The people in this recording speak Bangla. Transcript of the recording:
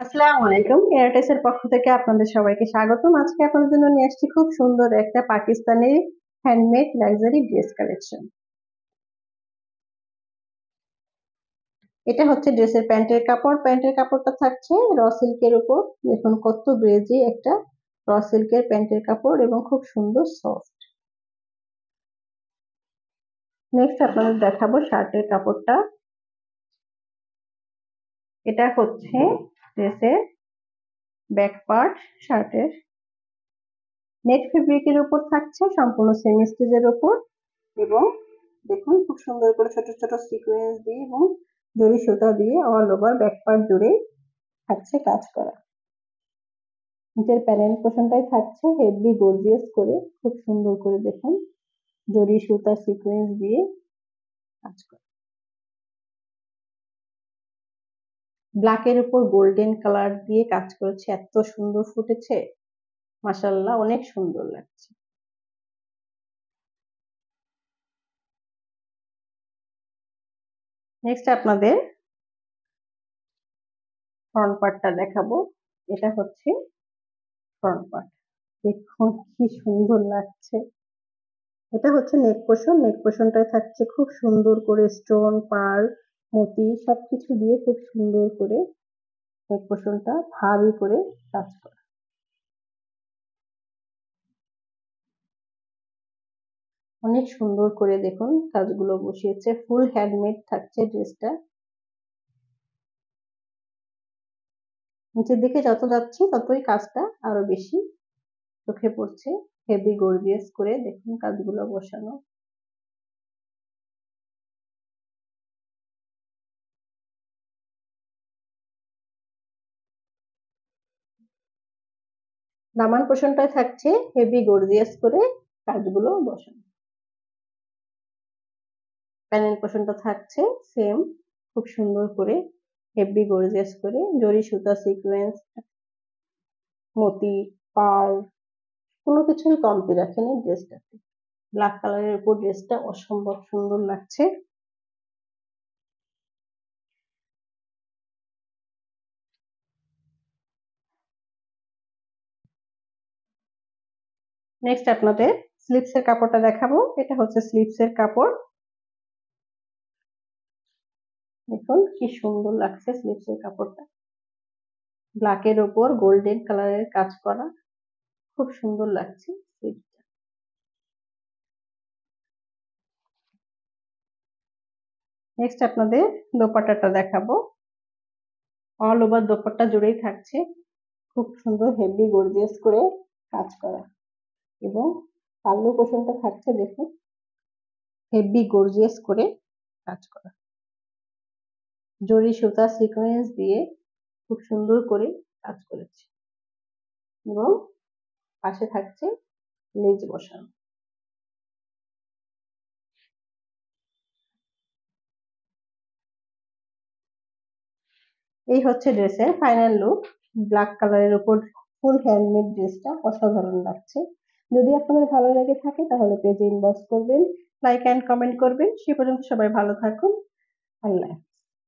আসসালামু আলাইকুম। এয়ারটেস এর পক্ষ থেকে আপনাদের সবাইকে স্বাগতম। আজকে আপনাদের জন্য নিয়ে আসছি খুব সুন্দর একটা Pakistani handmade luxury dress collection. এটা হচ্ছে ড্রেসের প্যান্টের কাপড়। প্যান্টের কাপড়টা থাকছে র সিল্কের উপর। দেখুন কত গ্লেজি একটা র সিল্কের প্যান্টের কাপড় এবং খুব সুন্দর সফট। নেক্সট আপনাদের দেখাবো শার্টের কাপড়টা। এটা হচ্ছে ড্রেসের ব্যাক পার্ট শার্টের। নেট ফেব্রিকের উপর থাকছে সম্পূর্ণ সেমি স্টিচের উপর এবং দেখুন খুব সুন্দর করে ছোট ছোট সিকোয়েন্স দিয়ে এবং জরি সুতা দিয়ে অল ওভার ব্যাক পার্ট জুড়ে থাকছে কাজ করা। নিচের প্যানেল পোর্শনটাই থাকছে হেভি গর্জিয়াস করে খুব সুন্দর করে দেখুন জরি সুতা সিকোয়েন্স দিয়ে কাজ করা। ব্ল্যাকের উপর গোল্ডেন কালার দিয়ে কাজ করেছে, এত সুন্দর ফুটেছে, মাশাআল্লাহ অনেক সুন্দর লাগছে। নেক্সট আপনাদের ফ্রন্ট পার্টটা দেখাবো। এটা হচ্ছে ফ্রন্ট পার্ট, দেখুন কি সুন্দর লাগছে। এটা হচ্ছে নেক পোর্শন। নেক পোর্শনটায় থাকছে খুব সুন্দর করে স্টোন, পার্ল, মতি সবকিছু দিয়ে খুব সুন্দর করে নেক পোর্শনটা ভারী করে কাজ করা। অনেক সুন্দর করে দেখুন কাজগুলো বসিয়েছে, ফুল হ্যান্ডমেড থাকছে ড্রেসটা। নিচের দিকে যত যাচ্ছি ততই কাজটা আরো বেশি চোখে পড়ছে। হেভি গর্জিয়াস করে দেখুন কাজগুলো বসানো। দামান পোর্শনটায় থাকছে হেভি গর্জিয়াস করে কাজগুলো বসানো। প্যানেল পোর্শনটা থাকছে সেম খুব সুন্দর করে হেভি গর্জিয়াস করে জরি সুতা সিকোয়েন্স, মতি, পার্ল কোনো কিছুই কমতি রাখেনি ড্রেসটাতে। ব্ল্যাক কালারের উপর ড্রেসটা অসম্ভব সুন্দর লাগছে। নেক্সট আপনাদের স্লিপস এর কাপড়টা দেখাবো। এটা হচ্ছে স্লিপস এর কাপড়। দেখুন কি সুন্দর লাগছে স্লিপস এর কাপড়টা, ব্ল্যাক এর উপর গোল্ডেন কালারের কাজ করা, খুব সুন্দর লাগছে স্লিপসটা। নেক্সট আপনাদের দোপাট্টাটা দেখাবো। অল ওভার দোপাট্টা জুড়েই থাকছে খুব সুন্দর হেভি গর্জিয়াস করে কাজ করা এবং পাল্লু পোর্শনটা থাকছে দেখুন হেভি গর্জিয়াস করে কাজ করা। জরি সুতা সিকোয়েন্স দিয়ে খুব সুন্দর করে কাজ করেছে এবং পাশে থাকছে লেজ বসানো। এই হচ্ছে ড্রেসের ফাইনাল লুক। ব্ল্যাক কালারের উপর ফুল হ্যান্ডমেড ড্রেসটা অসাধারণ লাগছে। যদি আপনাদের ভালো লেগে থাকে তাহলে পেজে ইনবক্স করবেন, লাইক এন্ড কমেন্ট করবেন। সে পর্যন্ত সবাই ভালো থাকুন। আল্লাহ।